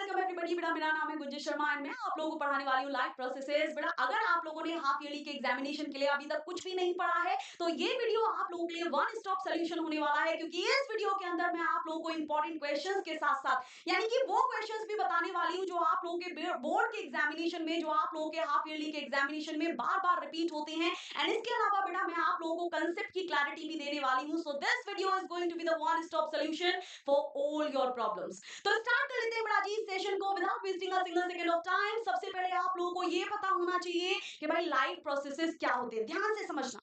Welcome everybody. बेटा मेरा नाम है गुंजिश शर्मा एंड मैं आप लोगों को पढ़ाने वाली हूँ लाइफ प्रोसेसेस। बेटा अगर आप लोगों ने हाफ ईयरली के एग्जामिनेशन के लिए अभी तक कुछ भी नहीं पढ़ा है तो ये वीडियो आप लोगों के लिए वन स्टॉप सोल्यूशन होने वाला है, क्योंकि इस वीडियो के अंदर मैं आप लोगों को इंपॉर्टेंट क्वेश्चंस के साथ साथ यानी कि वो क्वेश्चंस भी बताने वाली हूँ जो आप लोगों के बोर्ड के एग्जामिनेशन में, जो आप लोगों के हाफ ईयरली के एग्जामिनेशन में बार बार रिपीट होते हैं। एंड इसके अलावा बेटा मैं आप लोगों को कंसेप्ट की क्लैरिटी भी देने वाली हूँ। So this video is going to be the one stop solution for all your problems. तो स्टार्ट कर लेते हैं बड़ा जी सेशन को without wasting a single second of time. सबसे पहले आप लोगों को ये पता होना चाहिए कि भाई लाइफ प्रोसेसेस क्या होते हैं। ध्यान से समझना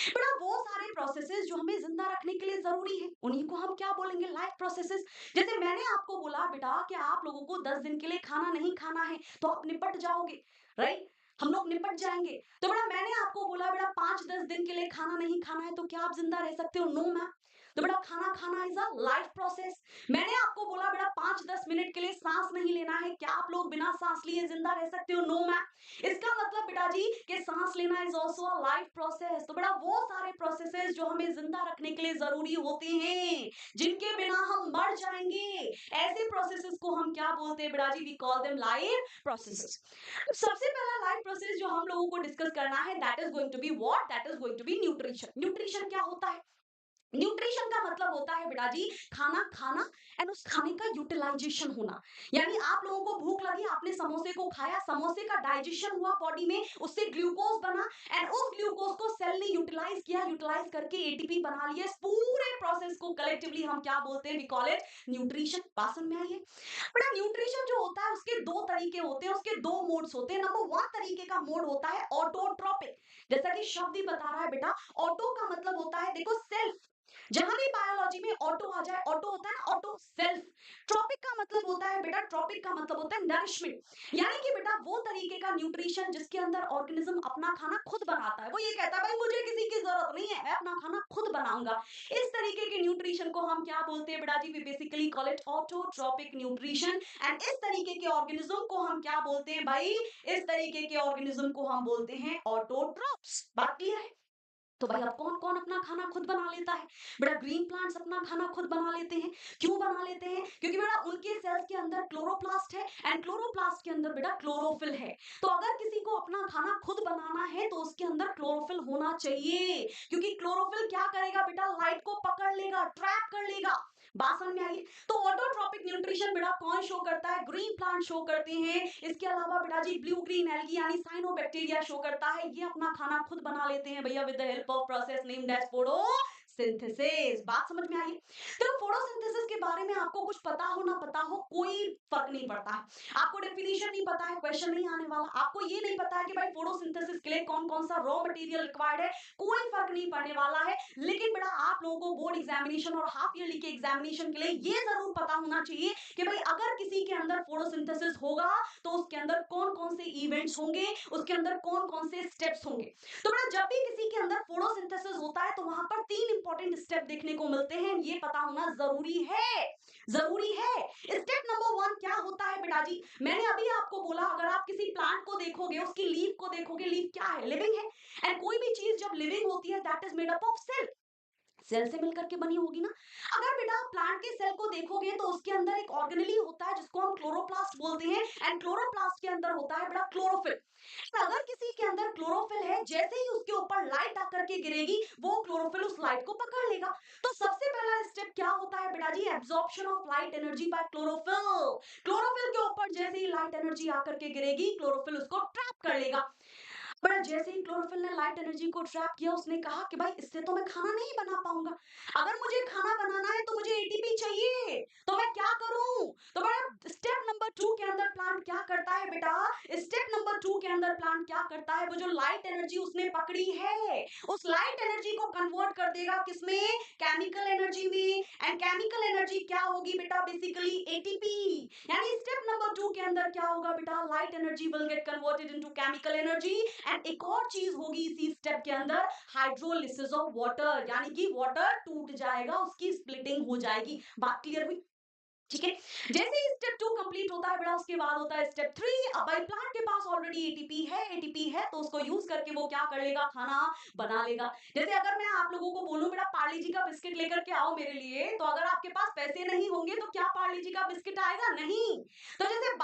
बेटा, वो सारे प्रोसेसेस जो हमें जिंदा रखने के लिए जरूरी है उन्हीं को हम क्या बोलेंगे, लाइफ प्रोसेसेस। जैसे मैंने आपको बोला बेटा कि आप लोगों को 10 दिन के लिए खाना नहीं खाना है तो आप निपट जाओगे, राइट? हम लोग निपट जाएंगे। तो बेटा मैंने आपको बोला बेटा 5-10 दिन के लिए खाना नहीं खाना है तो क्या आप जिंदा रह सकते हो? No ma'am. तो बेटा खाना खाना इज अ लाइफ प्रोसेस। मैंने आपको बोला बेटा 5-10 मिनट के लिए सांस नहीं लेना है, क्या आप लोग बिना सांस लिए जिंदा रह सकते हो? No ma'am. इसका मतलब बेटा जी कि सांस लेना is also a life process. तो बेटा वो सारे प्रोसेसेस जो हमें जिंदा रखने के लिए जरूरी होते हैं, जिनके बिना हम मर जाएंगे, ऐसे प्रोसेसेस को हम क्या बोलते हैं बेटा जी? We call them life processes. सबसे पहला लाइफ प्रोसेस जो हम लोगों को डिस्कस करना है that is going to be what? That is going to be nutrition. Nutrition क्या होता है? न्यूट्रिशन का मतलब होता है बेटा जी खाना खाना एंड उस खाने का यूटिलाइजेशन होना। यानी आप लोगों को भूख लगी, आपने समोसे को खाया, समोसे का डाइजेशन हुआ बॉडी में, उससे ग्लूकोज बना एंड उस ग्लूकोज को सेल ने यूटिलाइज किया, यूटिलाइज करके एटीपी बना लिया। इस पूरे प्रोसेस को कलेक्टिवली हम क्या बोलते हैं? We call it nutrition. बात समझ में आई है? बेटा न्यूट्रिशन जो होता है उसके दो तरीके होते हैं, उसके दो मोड्स होते हैं। नंबर 1 तरीके का मोड होता है ऑटोट्रोपिक, जैसा कि शब्द ही बता रहा है बेटा। ऑटो का मतलब होता है देखो सेल्फ। जहां भी बायोलॉजी में ऑटो आ जाए, ऑटो होता है ना, ऑटो सेल्फ। ट्रॉपिक का मतलब होता है बेटा, ट्रॉपिक का मतलब होता है नरिशमेंट, यानी कि बेटा वो तरीके का न्यूट्रिशन जिसके अंदर ऑर्गेनिज्म अपना खाना खुद बनाता है। वो ये कहता है भाई मुझे किसी की जरूरत नहीं है, मैं अपना खाना खुद बनाऊंगा। इस तरीके के न्यूट्रिशन को हम क्या बोलते हैं बेटा जी? We basically call it autotrophic nutrition. And इस तरीके के ऑर्गेनिज्म को हम क्या बोलते हैं भाई? इस तरीके के ऑर्गेनिज्म को हम बोलते हैं ऑटोट्रॉप्स। बात क्लियर है? तो भाई अब कौन कौन अपना खाना खुद बना लेता है? बेटा ग्रीन प्लांट्स अपना खाना खुद बना लेते हैं। क्यों बना लेते हैं? क्योंकि बेटा उनके सेल्स के अंदर क्लोरोप्लास्ट है एंड क्लोरोप्लास्ट के अंदर बेटा क्लोरोफिल है। तो अगर किसी को अपना खाना खुद बनाना है तो उसके अंदर क्लोरोफिल होना चाहिए, क्योंकि क्लोरोफिल क्या करेगा बेटा? लाइट को पकड़ लेगा, ट्रैप कर लेगा। बात समझ में आई? तो ऑटोट्रॉपिक न्यूट्रिशन बेटा कौन शो करता है? ग्रीन प्लांट शो करते हैं। इसके अलावा बेटा जी ब्लू ग्रीन एल्गी यानी साइनोबैक्टीरिया शो करता है, ये अपना खाना खुद बना लेते हैं भैया with the help of process named as photosynthesis. बात समझ में आई? तो फोटोसिंथेसिस के बारे में आपको कुछ पता हो ना पता हो कोई फर्क नहीं पड़ता है। आपको डेफिनेशन नहीं पता है, क्वेश्चन नहीं आने वाला। आपको ये नहीं पता है कि भाई फोटोसिंथेसिस के लिए कौन कौन सा रॉ मटेरियल रिक्वायर्ड है, कोई फर्क नहीं पड़ने वाला है। लेकिन बेटा आप लोगों को बोर्ड एग्जामिनेशन और हाफ ईयरली के एग्जामिनेशन के लिए ये जरूर पता होना चाहिए कि भाई अगर किसी के अंदर फोटोसिंथेसिस होगा तो उसके अंदर कौन कौन से इवेंट्स होंगे, उसके अंदर कौन कौन से स्टेप्स होंगे। तो बेटा जब भी किसी के अंदर फोटोसिंथेसिस होता है तो वहां पर 3 इंपॉर्टेंट स्टेप देखने को मिलते हैं, ये पता होना जरूरी है, जरूरी है। स्टेप नंबर 1 क्या होता है बेटा जी? मैंने अभी आपको बोला अगर आप किसी प्लांट को देखोगे, उसकी लीफ को देखोगे, लीफ क्या है? लिविंग है। एंड कोई भी चीज जब लिविंग होती है that is made up of cell, cell से मिलकर के बनी होगी ना। अगर बेटा आप प्लांट के सेल को देखोगे तो उसके अंदर एक ऑर्गेनेली होता है जिसको हम क्लोरोप्लास्ट बोलते हैं एंड क्लोरोप्लास्ट के अंदर होता है बेटा क्लोरोफिल। तो अगर किसी के अंदर क्लोरोफिल है, जैसे ही उसके ऊपर लाइट आकर के गिरेगी वो क्लोरोफिल उस लाइट को पकड़ लेगा। तो सबसे पहला स्टेप क्या होता है बेटा जी? Absorption of light energy by chlorophyll. Chlorophyll के ऊपर जैसे ही लाइट एनर्जी आकर के गिरेगी क्लोरोफिल उसको ट्रैप कर लेगा। पर जैसे ही क्लोरोफिल ने लाइट एनर्जी को ट्रैप किया उसने कहा कि भाई इससे तो मैं खाना नहीं बना पाऊंगा, अगर मुझे खाना बनाना है तो मुझे एटीपी चाहिए, तो मैं क्या करूं? तो बेटा स्टेप नंबर 2 के अंदर प्लांट क्या करता है बेटा? स्टेप नंबर 2 के अंदर प्लांट क्या करता है? वो जो लाइट एनर्जी उसने पकड़ी है उस लाइट एनर्जी को कन्वर्ट कर देगा किसमें? केमिकल एनर्जी में। एंड केमिकल एनर्जी क्या होगी बेटा? Basically ATP. यानी स्टेप नंबर 2 के अंदर क्या होगा बेटा? Light energy will get converted into chemical energy. And एक और चीज होगी इसी स्टेप के अंदर, हाइड्रोलिसिस ऑफ वाटर, यानी कि वाटर टूट जाएगा, उसकी स्प्लिटिंग हो जाएगी। बात क्लियर हुई? ठीक है। जैसे ही स्टेप 2 कंप्लीट होता है बेटा उसके बाद होता है स्टेप 3। अब भाई प्लांट के पास ऑलरेडी एटीपी है तो उसको यूज करके वो क्या कर लेगा? खाना बना लेगा। जैसे अगर मैं आप लोगों को बोलूं बेटा पार्ले जी का बिस्किट लेकर के आओ मेरे लिए, तो अगर आपके पास पैसे नहीं होंगे तो क्या पार्ले जी का बिस्किट आएगा? नहीं। तो जैसे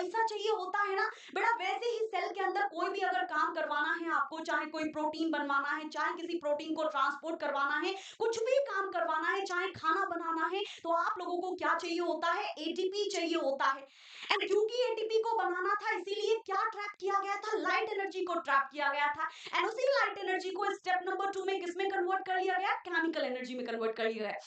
पैसा चाहिए होता है ना बेटा, वैसे ही सेल के अंदर कोई भी अगर काम करवाना है आपको, चाहे कोई प्रोटीन बनवाना है, चाहे किसी प्रोटीन को ट्रांसपोर्ट करवाना है, कुछ भी काम करवाना है, चाहे खाना बनाना है, तो आप लोगों को क्या चाहिए होता है? एटीपी चाहिए होता है। एंड क्योंकि एटीपी को बनाना था, इसीलिए क्या ट्रैप किया गया था? लाइट एनर्जी को ट्रैप किया गया था। एंड उसी लाइट एनर्जी को स्टेप नंबर 2 में किसमें कन्वर्ट कर लिया गया? केमिकल एनर्जी में कन्वर्ट कर लिया गया।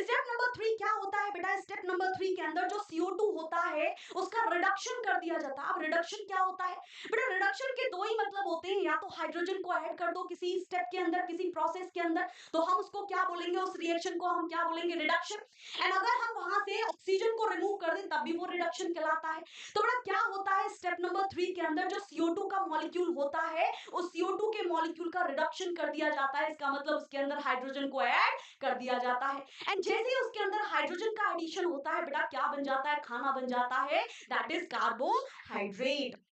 स्टेप नंबर 3 क्या होता है बेटा? स्टेप नंबर 3 के अंदर जो CO2 होता है उसका रिडक्शन कर दिया जाता है। अब रिडक्शन क्या होता है बेटा? रिडक्शन के दो ही मतलब होते हैं, या तो हाइड्रोजन को ऐड कर दो किसी स्टेप के अंदर, किसी प्रोसेस के अंदर, तो हम उसको क्या बोलेंगे? उस रिएक्शन को हम क्या बोलेंगे? रिडक्शन। एंड अगर हम वहां से ऑक्सीजन को रिमूव कर दें तब भी वो रिडक्शन कहलाता है। तो बेटा क्या होता है स्टेप नंबर 3 के अंदर? जो CO2 का मॉलिक्यूल होता है उस CO2 के मॉलिक्यूल का रिडक्शन कर दिया जाता है। इसका मतलब उसके अंदर हाइड्रोजन को ऐड कर दिया जाता है। एंड जैसे ही उसके अंदर हाइड्रोजन का एडिशन होता है बेटा, क्या बन जाता है? खाना बन जाता है, दैट इज कार्बोहाइड्रेट।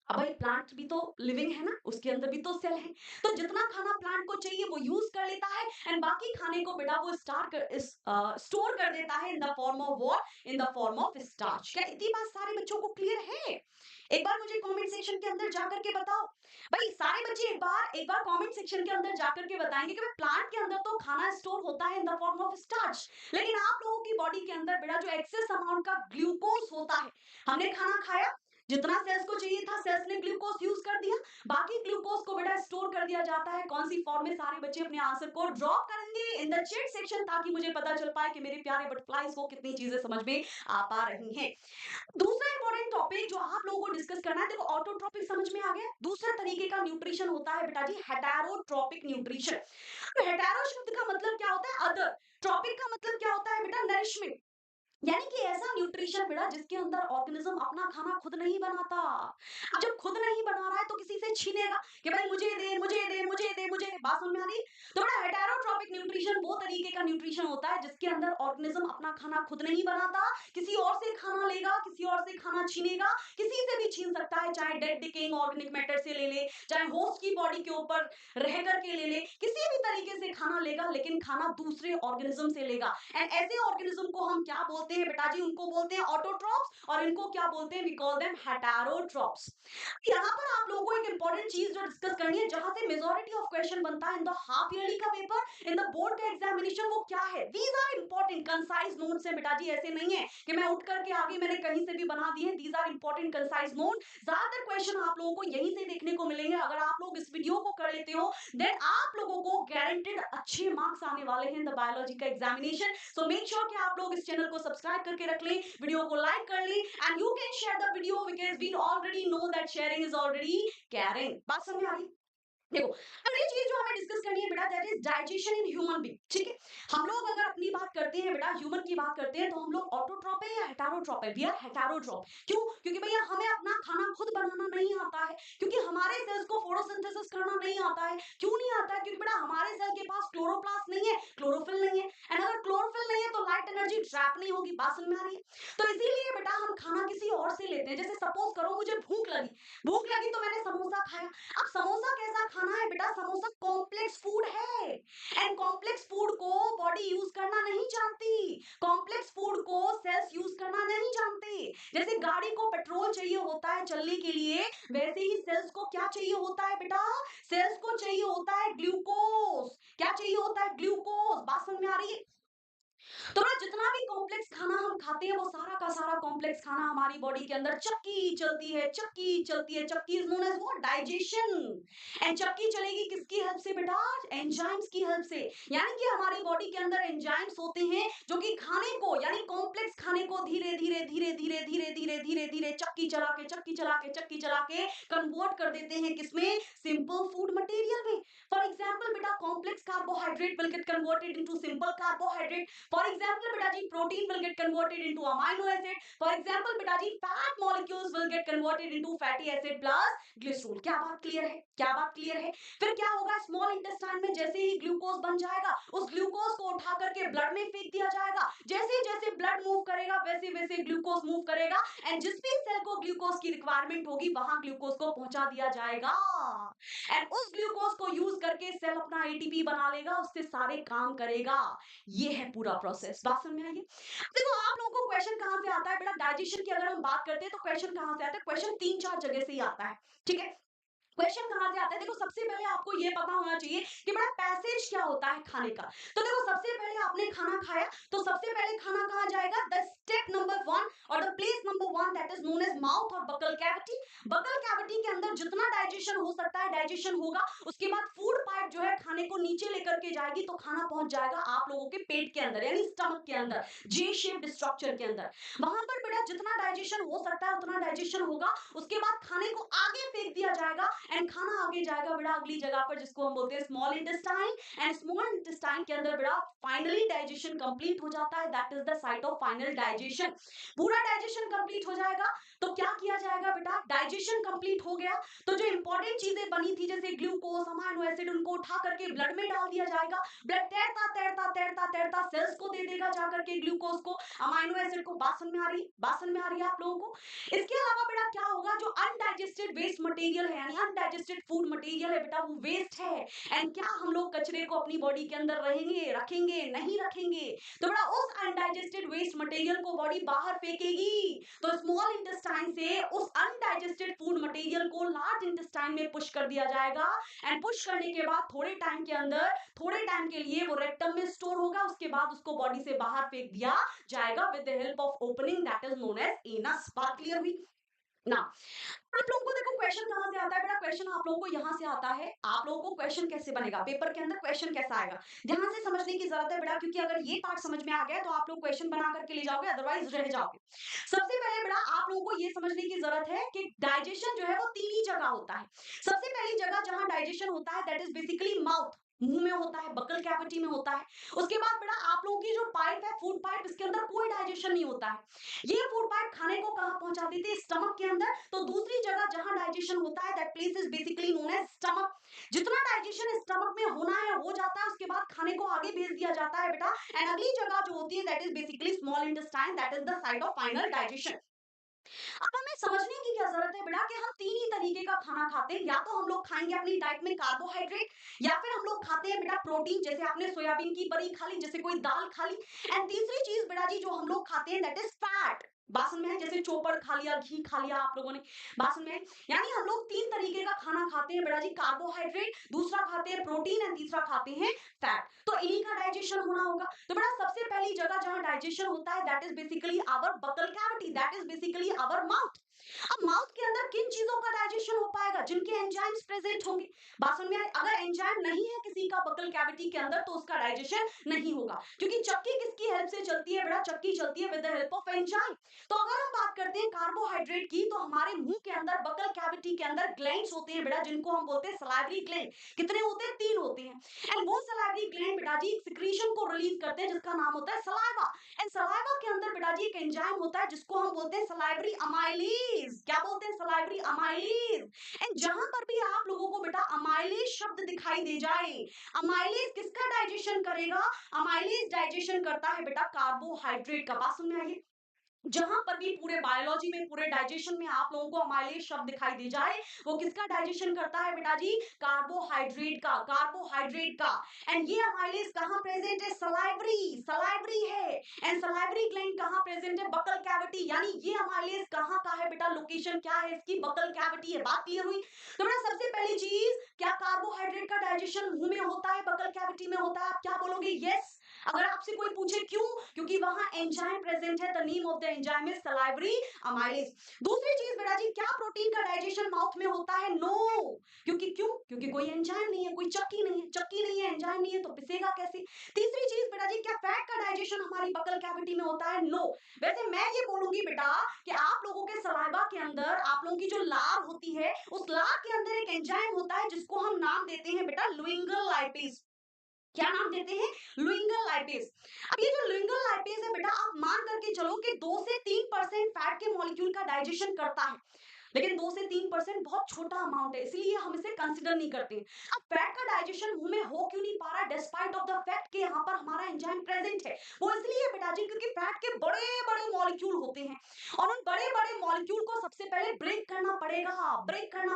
अब भाई प्लांट भी तो लिविंग है ना, उसके अंदर भी तो सेल है, तो जितना खाना प्लांट को चाहिए वो यूज कर लेता है, एंड बाकी खाने को बेटा वो स्टोर कर देता है in the form of what? In the form of starch. क्या इतनी बात सारे बच्चों को क्लियर है? एक बार मुझे कमेंट सेक्शन के अंदर जाकर के बताओ भाई, सारे बच्चे एक बार कमेंट सेक्शन के अंदर जाकर के बताएंगे कि प्लांट के अंदर तो खाना स्टोर होता है in the form of starch, लेकिन आप लोगों की बॉडी के अंदर बेटा जो एक्सेस अमाउंट का ग्लूकोज होता है, हमने खाना खाया, जितना सेल्स को चाहिए था सेल्स ने ग्लूकोज यूज कर दिया, बाकी ग्लूकोज को बेटा स्टोर कर दिया जाता है। कौन सी फॉर्म में? सारे बच्चे अपने आंसर को ड्रॉप करेंगे इन द चैट सेक्शन, ताकि मुझे पता चल पाए कि मेरे प्यारे बटरफ्लाइज को कितनी चीजें समझ में आ पा रही हैं। दूसरा इंपॉर्टेंट टॉपिक जो आप लोगों को डिस्कस करना है, देखो ऑटोट्रॉपिक समझ में आ गया। दूसरा तरीके का न्यूट्रिशन होता है बेटा जी हेटेरोट्रॉपिक न्यूट्रिशन। तो हेटेरो शब्द का मतलब क्या होता है? अदर। ट्रॉपिक का मतलब क्या होता है बेटा? नरिशमेंट। यानी कि ऐसा न्यूट्रिशन बेटा जिसके अंदर ऑर्गेनिज्म अपना खाना खुद नहीं बनाता। अब जब खुद नहीं बना रहा है तो किसी से छीनेगा कि भाई मुझे दे मुझे दे मुझे दे मुझे दे। बात समझ में आ रही? तो बेटा हेटेरोट्रॉपिक न्यूट्रिशन वो तरीके का न्यूट्रिशन होता है जिसके अंदर ऑर्गेनिज्म अपना खाना खुद नहीं बनाता, किसी और से खाना लेगा, किसी और से खाना छीनेगा, किसी से भी छीन सकता है, चाहे डेड डिकेइंग ऑर्गेनिक मैटर से ले ले, चाहे होस्ट की बॉडी के ऊपर रह करके ले ले, किसी भी तरीके से खाना लेगा, लेकिन खाना दूसरे ऑर्गेनिज्म से लेगा। एंड ऐसे ऑर्गेनिज्म को हम क्या बोलते हैं बेटा जी? उनको बोलते हैं ऑटोट्रॉप्स, और इनको क्या बोलते हैं? We call them heterotrophs. यहाँ पर आप लोगों को एक इंपॉर्टेंट चीज जो डिस्कस करनी है, जहां से मेजॉरिटी ऑफ क्वेश्चन बनता है इन द हाफ ईयरली का पेपर, इन द बोर्ड का एग्जामिनेशन, वो क्या है? These are important concise notes है बेटा जी। ऐसे नहीं है कि मैं उठ करके आगे मैंने कहीं से भी बना दिए। These are important concise note. ज्यादातर क्वेश्चन आप लोगों को यहीं से देखने को मिलेंगे। अगर आप लोग इस वीडियो को कर लेते हो देन आप लोगों को गारंटेड अच्छे मार्क्स आने वाले हैं इन द बायोलॉजी का एग्जामिनेशन। सो मेक श्योर कि आप लोग इस चैनल को सब्सक्राइब करके रख लें, वीडियो को लाइक कर लें, and you can share the video because we already know that sharing is already caring. बात समझ में आ रही? देखो अगली चीज जो हमें डिस्कस करनी है बेटा that is digestion in human being. ठीक है, हम लोग अगर अपनी बात करते हैं बेटा, ह्यूमन की बात करते हैं, तो हम लोग ऑटोट्रॉप है या हेटेरोट्रॉप है? We are heterotroph. क्यों? क्योंकि भैया हमें अपना खाना खुद बनाना नहीं आता है, क्योंकि हमारे सेल्स को फोटोसिंथेसिस करना नहीं आता है। क्यों नहीं आता है? क्योंकि बेटा हमारे सेल के पास क्लोरोप्लास्ट नहीं है, क्लोरोफिल नहीं है, एंड अगर क्लोरोफिल नहीं है तो लाइट एनर्जी ट्रैप नहीं होगी। बात समझ में आ रही है? तो इसीलिए बेटा हम खाना किसी और से लेते हैं। जैसे सपोज करो मुझे भूख लगी तो मैंने समोसा खाया। अब समोसा कैसा खाना है बेटा? समोसा कॉम्प्लेक्स फूड है, एंड कॉम्प्लेक्स फूड को बॉडी यूज करना नहीं जानती, कॉम्प्लेक्स फूड को सेल्स यूज करना नहीं जानते। जैसे गाड़ी को पेट्रोल चाहिए होता है चलने के लिए, वैसे ही सेल्स को क्या चाहिए होता है बेटा? सेल्स को चाहिए होता है ग्लूकोज। क्या चाहिए होता है? ग्लूकोज। बात समझ में आ रही है? तो ना जितना भी कॉम्प्लेक्स खाना हम खाते हैं वो सारा का सारा कॉम्प्लेक्स खाना हमारी बॉडी के अंदर चक्की चलती है, चक्की चलती है। चक्की is known as what? Digestion. And चक्की चलेगी किसकी हेल्प से बेटा? एंजाइम्स की हेल्प से। यानी कि हमारी बॉडी के अंदर एंजाइम्स होते हैं जो कि खाने को, यानी कॉम्प्लेक्स खाने को धीरे धीरे धीरे धीरे धीरे धीरे धीरे धीरे चक्की चला के चक्की चला के चक्की चला के कन्वर्ट कर देते हैं किसमें? सिंपल फूड मटेरियल में। फॉर एग्जाम्पल बेटा complex carbohydrate will get converted into simple carbohydrate. For example, beta ji, protein will get converted into amino acid. For example, beta ji, fat molecules will get converted into fatty acid plus glycerol. क्या बात clear है? क्या बात clear है? फिर क्या होगा? Small intestine में जैसे ही ग्लूकोज बन जाएगा, उस ग्लूकोज को उठा करके ब्लड में फेंक दिया जाएगा। जैसे जैसे ब्लड मूव करेगा वैसे वैसे ग्लूकोज मूव करेगा, एंड जिस भी सेल को ग्लूकोज की रिक्वायरमेंट होगी वहां ग्लूकोज को पहुंचा दिया जाएगा, एंड उस ग्लूकोज को यूज करके सेल अपना एटीपी बना लेगा, उससे सारे काम करेगा। ये है पूरा प्रोसेस। बात समझ में आई? देखो आप लोगों को क्वेश्चन कहां से आता है बेटा, डाइजेशन की अगर हम बात करते हैं तो क्वेश्चन कहां से आता है, क्वेश्चन 3-4 जगह से ही आता है, ठीक है। क्वेश्चन कहां से आता है, देखो सबसे पहले आपको ये पता होना चाहिए कि बड़ा पैसेज क्या होता है खाने का। तो देखो सबसे पहले आपने खाना खाया तो सबसे पहले खाना कहां जाएगा, द स्टेप नंबर 1 और the place number 1 that is known as mouth और बकल कैविटी। बकल कैविटी के अंदर जितना डाइजेशन हो सकता है डाइजेशन होगा, उसके बाद फूड पाइप जो है खाने को नीचे लेकर के जाएगी तो खाना पहुंच जाएगा आप लोगों के पेट के अंदर यानी स्टमक के अंदर, जे शेप्ड स्ट्रक्चर के अंदर। वहां पर बेटा जितना डाइजेशन हो सकता है उतना डाइजेशन होगा, उसके बाद खाने को आगे फेंक दिया जाएगा एंड खाना आगे जाएगा बेटा अगली जगह पर जिसको हम बोलते हैं small intestine. And small intestine के अंदर बेटा फाइनली डाइजेशन कंप्लीट हो जाता है, that is the site of final digestion. पूरा डाइजेशन कंप्लीट हो जाएगा तो क्या किया जाएगा बेटा, डाइजेशन कंप्लीट हो गया तो जो इंपॉर्टेंट चीजें बनी थी जैसे ग्लूकोज अमाइनो एसिड उनको उठा करके ब्लड में डाल दिया जाएगा। ब्लड तैरता तैरता तैरता तैरता सेल्स को दे देगा जाकर के ग्लूकोज को, अमाइनो एसिड को। बात समझ में आ रही, बात समझ में आ रही है आप लोगों को? इसके अलावा बेटा क्या होगा, जो अनडाइजेस्टेड वेस्ट मटेरियल है यानी अनडाइजेस्टेड फूड मटेरियल है बेटा वो वेस्ट है। एंड क्या हम लोग कचरे को अपनी बॉडी के अंदर रहेंगे, रखेंगे, नहीं रखेंगे? तो बेटा उस अनडाइजेस्टेड वेस्ट मटेरियल को बॉडी बाहर फेंकेगी, तो स्मॉल इंटेस्टाइन से उस अनडाइजेस्टेड फूड मटेरियल को लार्ज इंटेस्टाइन में पुश कर दिया जाएगा। एंड पुश करने के बाद थोड़े टाइम के अंदर, थोड़े टाइम के लिए वो रेक्टम में स्टोर होगा, उसके बाद उसको बॉडी से बाहर फेंक दिया जाएगा with the help of opening that is known as anus. बात क्लियर हुई ना? आप लोगों को देखो क्वेश्चन कहां से आता है बेटा, क्वेश्चन आप लोगों को यहां से आता है। आप लोगों को क्वेश्चन कैसे बनेगा, पेपर के अंदर क्वेश्चन कैसा आएगा, ध्यान से समझने की जरूरत है बेटा, क्योंकि अगर ये पार्ट समझ में आ गया तो आप लोग क्वेश्चन बना करके ले जाओगे, अदरवाइज रह जाओगे। सबसे पहले बेटा आप लोगों को ये समझने की जरूरत है कि डाइजेशन जो है वो 3 ही जगह होता है। सबसे पहली जगह जहां डाइजेशन होता है दैट इज बेसिकली माउथ, मुंह में होता है, बकल कैविटी में होता है। उसके बाद बेटा आप लोगों की जो पाइप है, फूड पाइप, इसके अंदर कोई डाइजेशन नहीं होता है। ये फूड पाइप खाने को कहां पहुंचा देती है, स्टमक के अंदर। तो दूसरी जगह जहां डाइजेशन होता है that place is basically known as stomach. जितना डाइजेशन स्टमक में होना है हो जाता है, उसके बाद खाने को आगे भेज दिया जाता है बेटा। एंड अगली जगह जो होती है that is basically small intestine, that is the site of final digestion. अब हमें समझने की क्या जरूरत है बेटा कि हम 3 ही तरीके का खाना खाते हैं, या तो हम लोग खाएंगे अपनी डाइट में कार्बोहाइड्रेट, या फिर हम लोग खाते हैं बेटा प्रोटीन, जैसे आपने सोयाबीन की बड़ी खा ली, जैसे कोई दाल खा ली। एंड तीसरी चीज बेटा जी जो हम लोग खाते हैं दैट इज फैट। बासन में है, जैसे चोपड़ खा लिया, घी खा लिया आप लोगों ने। बासन में है, यानी हम लोग 3 तरीके का खाना खाते हैं बेटा जी, कार्बोहाइड्रेट, दूसरा खाते हैं प्रोटीन एंड तीसरा खाते हैं फैट। तो इन्हीं का डाइजेशन होना होगा। तो बेटा सबसे पहली जगह जहां डाइजेशन होता है that is basically our buccal cavity, that is basically our mouth. अब माउथ के अंदर किन चीजों का डाइजेशन हो पाएगा, जिनके एंजाइम्स प्रेजेंट होंगे। बात समझ में आए? अगर एंजाइम नहीं है किसी का बकल कैविटी के अंदर तो उसका डाइजेशन नहीं होगा, क्योंकि चक्की किसकी हेल्प से चलती है बेटा, चक्की चलती है with the help of enzyme. तो अगर हम बात करते हैं कार्बोहाइड्रेट की, तो हमारे मुंह के अंदर बकल कैविटी के अंदर ग्लैंड्स होते हैं बेटा, जिनको हम बोलते हैं सलाइवरी ग्लैंड। कितने होते हैं, 3 होते हैं। एंड वो सलाइवरी ग्लैंड बेटा जी एक सिक्रीशन को रिलीज करते हैं जिसका नाम होता है सलाइवा। एंड सलाइवा के अंदर बेटा जी एक एंजाइम होता है जिसको हम बोलते हैं सलाइवरी अमाइलेज। क्या बोलते हैं, सलाइवरी अमाइलेज। एंड जहां पर भी आप लोगों को बेटा अमाइलेज शब्द दिखाई दे जाए, अमाइलेज किसका डाइजेशन करेगा, अमाइलेज डाइजेशन करता है बेटा कार्बोहाइड्रेट का। बात सुन में आई? जहां पर भी पूरे बायोलॉजी में, पूरे डाइजेशन में आप लोगों को अमाइलेज शब्द दिखाई दे जाए, वो किसका डाइजेशन करता है बेटा जी, कार्बोहाइड्रेट का, कार्बोहाइड्रेट का। एंड ये अमाइलेज कहां प्रेजेंट है, सलाइवरी, सलाइवरी है। एंड सलाइवरी ग्लैंड कहां प्रेजेंट है, बकल कैविटी। यानी ये अमाइलेज कहां का है बेटा, लोकेशन क्या है इसकी, बकल कैविटी है। बात क्लियर हुई? तो बेटा सबसे पहली चीज, क्या कार्बोहाइड्रेट का डाइजेशन मुंह में होता है, बकल कैविटी में होता है? आप क्या बोलोगे, यस। अगर आपसे कोई पूछे क्यों, क्योंकि वहां एंजाइम प्रेजेंट है, the name of the enzyme is salivary amylase. दूसरी चीज बेटा जी, क्या प्रोटीन का डाइजेशन माउथ में होता है, नो। क्योंकि क्यों, क्योंकि कोई एंजाइम नहीं है, कोई चक्की नहीं है, चक्की नहीं है, एंजाइम नहीं है तो पिसेगा कैसे। तीसरी चीज बेटा जी, क्या फैट का डाइजेशन हमारी बकल कैविटी में होता है, नो। वैसे मैं ये बोलूंगी बेटा कि आप लोगों के सलाइवा के अंदर, आप लोगों की जो लार होती है, उस लार के अंदर एक एंजाइम होता है जिसको हम नाम देते हैं बेटा लुइंगल लाइपेज। क्या नाम देते हैं, लुइंगल लाइपेज। अब ये जो लुइंगल लाइपेज है बेटा, आप मान करके चलो कि 2 से 3% फैट के मॉलिक्यूल का डाइजेशन करता है। लेकिन 2 से 3% बहुत छोटा अमाउंट है, इसलिए हम इसे कंसिडर नहीं करते। अब फैट का डाइजेशन मुंह में हो क्यों नहीं पा रहा, डिस्पाइट ऑफ द फैक्ट कि यहाँ पर हमारा एंजाइम प्रेजेंट है? वो इसलिए बेटा जी क्योंकि फैट के बड़े बड़े मॉलिक्यूल होते हैं और उन बड़े बड़े मॉलिक्यूल को सबसे पहले ब्रेक करना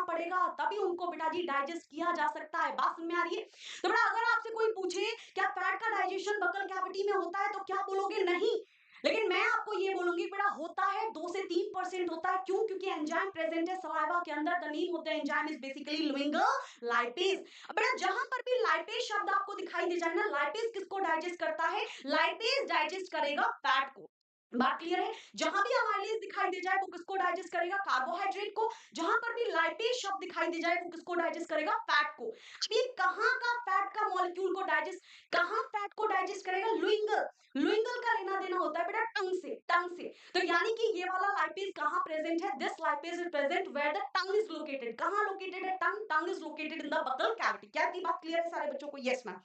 पड़ेगा, तभी उनको बेटा जी डाइजेस्ट किया जा सकता है। बात समझ में आ रही है? तो बेटा अगर आपसे कोई पूछे क्या फैट का डाइजेशन बकल कैविटी में होता है, तो क्या बोलोगे? नहीं। लेकिन मैं आपको ये बोलूंगी बेटा होता है, 2 से 3% होता है। क्यों? क्योंकि एंजाइम प्रेजेंट है सलाइवा के अंदर। The name of the enzyme is basically lingual lipase. बेटा जहां पर भी लाइपेज शब्द आपको दिखाई दे जाए ना, लाइपेज किसको डाइजेस्ट करता है? लाइपेज डाइजेस्ट करेगा फैट को। बात क्लियर है? जहां भी अमाइलेज दिखाई दे जाए वो किसको डाइजेस्ट करेगा? कार्बोहाइड्रेट को। जहां पर भी लाइपेज शब्द दिखाई दे जाए वो किसको डाइजेस्ट करेगा? फैट को। अब ये कहां का फैट का मॉलिक्यूल को डाइजेस्ट, कहां फैट को डाइजेस्ट करेगा? लुइंगल। लुइंगल का लेना देना होता है बेटा टंग से। तो यानी कि ये वाला लाइपेज कहां प्रेजेंट है? This lipase is present where the tongue is located. कहां लोकेटेड है tongue? Tongue is located in the buccal cavity. क्या थी बात क्लियर है सारे बच्चों को? Yes ma'am.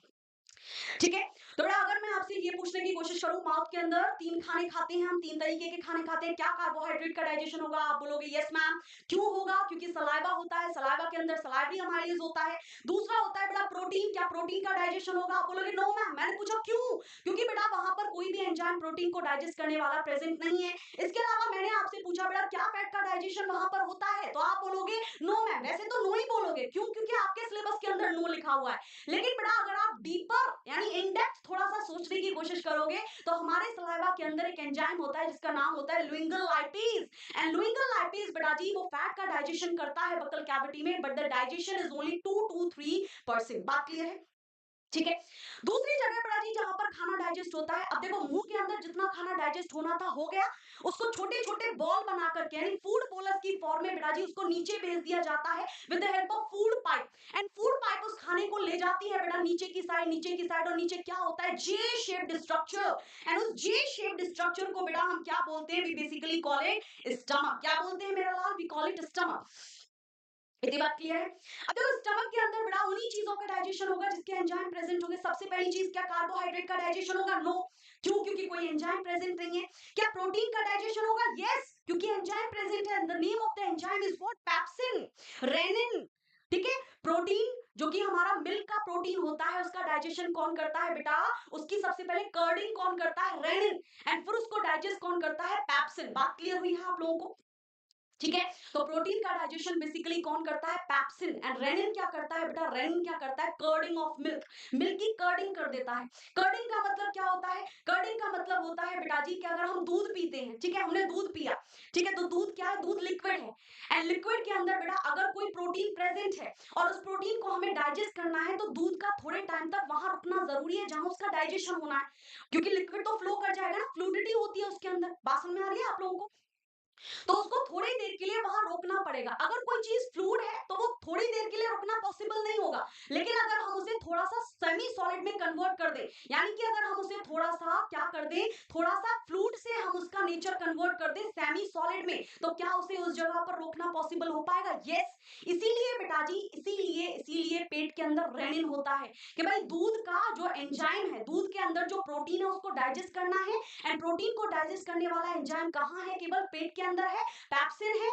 ठीक है। तो बेटा अगर मैं आपसे ये पूछने की कोशिश करूं, माउथ के अंदर 3 खाने खाते हैं हम, 3 तरीके के खाने खाते हैं, क्या कार्बोहाइड्रेट का डाइजेशन होगा? आप बोलोगे यस मैम। क्यों होगा? क्योंकि सलाइवा होता है, सलाइवा के अंदर सलाइवरी अमाइलेज होता है। दूसरा होता है बेटा प्रोटीन। क्या प्रोटीन का डाइजेशन होगा? आप बोलोगे नो मैम। मैंने पूछा क्यों? क्योंकि बेटा वहां पर कोई भी एंजाइम प्रोटीन को डाइजेस्ट करने वाला प्रेजेंट नहीं है। इसके अलावा मैंने आपसे पूछा बेटा क्या फैट का डाइजेशन वहां पर होता है, तो आप बोलोगे नो मैम। वैसे तो नो ही बोलोगे, क्यों? क्योंकि आपके सिलेबस के अंदर नो लिखा हुआ है। लेकिन बेटा अगर आप डीपर यानी इन डेप्थ थोड़ा सा सोचने की कोशिश करोगे तो हमारे सलाइवा के अंदर एक एंजाइम होता है जिसका नाम होता है लुइंगल लाइपेज। एंड लुइंगल लाइपेज बेटा जी वो फैट का डाइजेशन करता है बकल कैविटी में, but the digestion is only 2 to 3%। बात क्लियर है? ठीक है। दूसरी जगह बेटा जी जहां पर खाना डाइजेस्ट होता है, अब देखो मुंह के अंदर जितना खाना डाइजेस्ट होना था हो गया, उसको छोटे छोटे बॉल बना करके यानी फूड बोलस की फॉर्म में बेटा जी उसको नीचे भेज दिया जाता है with the help of food pipe. And food pipe उस खाने को ले जाती है बेटा नीचे की साइड, और नीचे क्या होता है? जे शेप्ड स्ट्रक्चर। एंड उस जे शेप्ड स्ट्रक्चर को बेटा हम क्या बोलते हैं? We basically call it stomach. क्या बोलते हैं मेरा लाल? We call it stomach. इतनी बात क्लियर है? अब देखो स्टमक के अंदर बड़ा उन्हीं चीजों का डाइजेशन होगा जिसके एंजाइम प्रेजेंट होंगे। सबसे पहली चीज क्या कार्बोहाइड्रेट का डाइजेशन होगा? नो। क्यों? क्योंकि कोई एंजाइम प्रेजेंट नहीं है। क्या प्रोटीन का डाइजेशन होगा? यस, क्योंकि एंजाइम प्रेजेंट है। The name of the enzyme is what? Pepsin, rennin. ठीक है। प्रोटीन जो कि हमारा मिल्क का प्रोटीन होता है उसका डाइजेशन कौन करता है बेटा? उसकी सबसे पहले कर्डिंग कौन करता है? रेनिन। एंड फिर उसको डाइजेस्ट कौन करता है? पेप्सिन। बात क्लियर हुई है आप लोगों को? ठीक है। तो प्रोटीन का डाइजेशन बेसिकली कौन करता है? पेप्सिन। एंड रेनिन क्या करता है बेटा? रेनिन क्या करता है? कर्डिंग ऑफ मिल्क। मिल्क की कर्डिंग कर देता है। कर्डिंग का मतलब क्या होता है? कर्डिंग का मतलब होता है बेटा जी कि अगर हम दूध पीते हैं, ठीक है, हमने दूध पिया, ठीक है, तो दूध क्या है? दूध लिक्विड है। एंड लिक्विड के अंदर बेटा अगर कोई प्रोटीन प्रेजेंट है और उस प्रोटीन को हमें डाइजेस्ट करना है तो दूध का थोड़े टाइम तक वहां रुकना जरूरी है जहां उसका डाइजेशन होना है, क्योंकि लिक्विड तो फ्लो कर जाएगा ना, फ्लूइडिटी होती है उसके अंदर। बात समझ में आ रही है आप लोगों को? तो उसको थोड़ी देर के लिए वहां रोकना पड़ेगा। अगर कोई चीज फ्लूइड है तो वो थोड़ी देर के लिए रोकना पॉसिबल नहीं होगा। लेकिन अगर हम उसे थोड़ा सा सेमी सॉलिड में कन्वर्ट कर दें, यानी कि अगर हम उसे थोड़ा सा क्या कर दें, थोड़ा सा फ्लूइड से हम उसका नेचर कन्वर्ट कर दें सेमी सॉलिड में, तो क्या उसे उस जगह पर रोकना पॉसिबल हो पाएगा? यस। इसीलिए बेटा जी इसीलिए पेट के अंदर रेनिन होता है कि भाई दूध का जो एंजाइम है, दूध के अंदर जो प्रोटीन है उसको डाइजेस्ट करना है। एंड प्रोटीन को डाइजेस्ट करने वाला एंजाइम कहां है? केवल पेट के अंदर है, पेप्सिन है।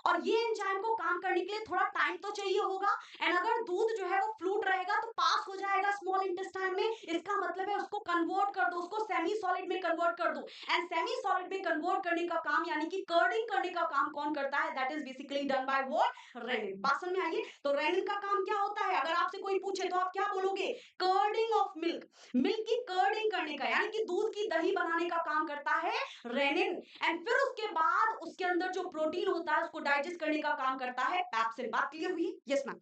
और ये एंजाइम को काम करने के लिए थोड़ा टाइम तो चाहिए होगा। एंड अगर दूध जो है वो फ्लूट रहेगा तो पास हो जाएगा स्मॉल इंटेस्टाइन में, इसका मतलब है उसको कन्वर्ट कर दो, उसको सेमी सॉलिड में कन्वर्ट कर दो। एंड सेमी सॉलिड में कन्वर्ट करने का काम यानी कि कर्डिंग करने का काम कौन करता है? That is basically done by what? Rennin. बात समझ में आई? तो रेनिन का काम क्या होता है? अगर आपसे कोई पूछे तो आप क्या बोलोगे? कर्डिंग ऑफ मिल्क। मिल्क की कर्डिंग करने का यानी कि दूध की दही बनाने का काम करता है रेनिन। एंड फिर उसके बाद उसके अंदर जो प्रोटीन होता है उसको डाइजेस्ट करने का काम करता है पेप्सिन। बात क्लियर हुई? Yes ma'am.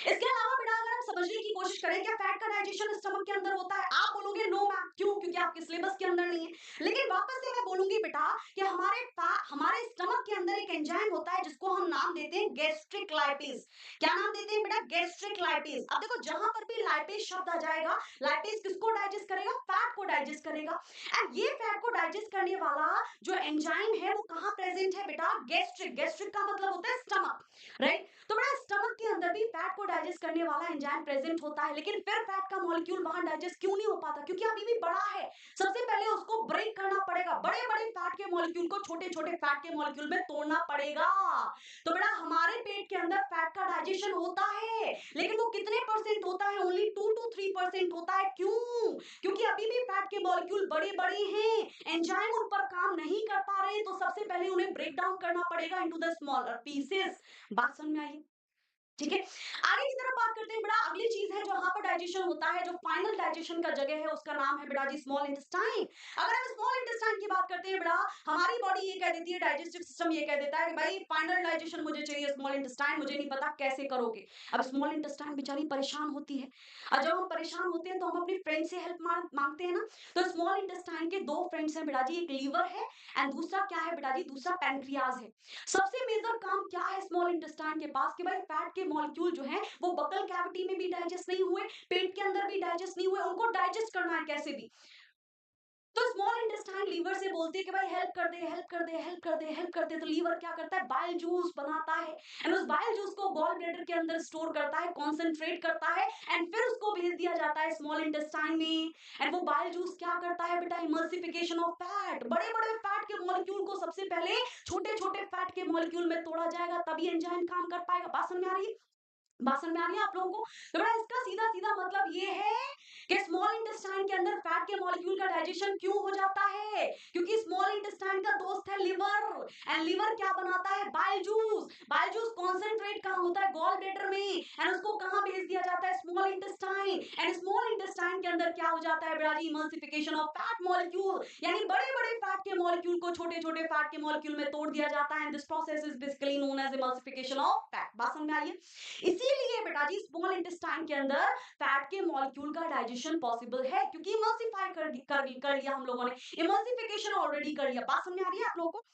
इसके अलावा बेटा अगर हम समझने की कोशिश करें क्या फैट का डाइजेशन स्टमक के अंदर होता है, आप बोलोगे नो मैम। क्यों? क्योंकि आपके सिलेबस के अंदर नहीं है। लेकिन वापस से मैं बोलूंगी बेटा कि हमारे स्टमक के अंदर एक एंजाइम होता है जिसको हम नाम नाम देते हैं गैस्ट्रिक लाइपेज। क्या नाम देते हैं बेटा? Gastric lipase. अब देखो जहां पर भी लाइपेज शब्द आ जाएगा, लाइपेज किसको डाइजेस्ट करेगा? फैट को डाइजेस्ट करेगा। एंड ये फैट को डाइजेस्ट करने वाला जो एंजाइम है वो कहां प्रेजेंट है बेटा? गैस्ट्रिक। गैस्ट्रिक का मतलब होता है स्टमक, राइट? तो बेटा स्टमक के अंदर भी फैट को डाइजेस्ट करने वाला एंजाइम प्रेजेंट होता है, लेकिन फिर फैट का मॉलिक्यूल वहां डाइजेस्ट क्यों नहीं हो पाता? क्योंकि अभी भी बड़ा है। सबसे पहले उसको ब्रेक करना पड़ेगा, बड़े बड़े फैट के मॉलिक्यूल को छोटे छोटे फैट के मॉलिक्यूल में तोड़ना पड़ेगा। तो बेटा हमारे पेट के अंदर फैट का डाइजेशन होता है, लेकिन वो कितने परसेंट होता है? ओनली 2 to 3% होता है। क्यों? क्योंकि अभी भी फैट के मॉलिक्यूल बड़े बड़े हैं, एंजाइम उन पर काम नहीं कर पा रहे, तो सबसे पहले उन्हें ब्रेक डाउन करना पड़ेगा इनटू द स्मॉलर पीसेस। बात समझ में आई? ठीक है, आगे की तरफ बात करते हैं बेटा। अगली चीज है जहां पर डाइजेशन होता है, जो फाइनल डाइजेशन का जगह है, उसका नाम है बेटा जी स्मॉल इंटेस्टाइन। अगर हम स्मॉल इंटेस्टाइन की बात करते हैं बेटा, हमारी बॉडी ये कह देती है, डाइजेस्टिव सिस्टम ये कह देता है कि भाई फाइनल डाइजेशन मुझे चाहिए, स्मॉल इंटेस्टाइन मुझे नहीं पता कैसे करोगे। अब स्मॉल इंटेस्टाइन बेचारी परेशान होती है, और जब हम परेशान होते हैं तो हम अपने फ्रेंड से हेल्प मांगते हैं ना। तो स्मॉल इंटेस्टाइन के दो फ्रेंड्स हैं बेटा जी, एक लीवर है एंड दूसरा क्या है बेटा जी? दूसरा पैनक्रियाज है। सबसे मेजर काम क्या है स्मॉल इंटेस्टाइन के पास? कि भाई फैट के मॉलिक्यूल जो है वो बकल कैविटी में भी डाइजेस्ट नहीं हुए, पेट के अंदर भी डाइजेस्ट नहीं हुए, उनको डाइजेस्ट करना है कैसे भी। तो स्मॉल इंटेस्टाइन लीवर से बोलती है कि भाई हेल्प कर दे, हेल्प कर दे, हेल्प कर दे, हेल्प कर दे। तो लीवर क्या करता है? बाइल जूस बनाता है एंड उस बाइल जूस को गॉल ब्लैडर के अंदर स्टोर करता है, कॉन्सेंट्रेट करता है एंड फिर उसको भेज दिया जाता है स्मॉल इंटेस्टाइन में। एंड वो बाइल जूस क्या करता है बेटा? Emulsification of fat. बड़े बड़े फैट के मॉलिक्यूल को सबसे पहले छोटे छोटे फैट के मॉलिक्यूल में तोड़ा जाएगा, तभी एंजाइम काम कर पाएगा। बात समझ में आ रही है? बात समझ में आ रही है आप लोगों को? तो बेटा इसका सीधा सीधा मतलब ये है कि स्मॉल इंटेस्टाइन के अंदर फैट के मॉलिक्यूल का डाइजेशन क्यों हो जाता है? क्योंकि स्मॉल इंटेस्टाइन का दोस्त है लिवर, एंड लिवर क्या बनाता है? Bile juice. Bile juice concentrate कहां होता है? गॉल ब्लैडर में, एंड उसको कहां भेज दिया जाता है? Small intestine. And small intestine के अंदर क्या हो जाता है बेटा जी? इमल्सिफिकेशन ऑफ फैट मॉलिक्यूल, यानी बड़े बड़े फैट के मॉलिक्यूल को छोटे छोटे फैट के मॉलिक्यूल में तोड़ दिया जाता है, and this process is basically known as emulsification of fat. बात समझ में आई है? इसीलिए बेटा जी स्मॉल इंटेस्टाइन के अंदर फैट के मॉलिक्यूल का डाइजेशन पॉसिबल है, क्योंकि इमल्सिफाई कर लिया हम लोगों ने, इमल्सिफिकेशन ऑलरेडी कर लिया। बात समझ में आ रही है आप लोगों को?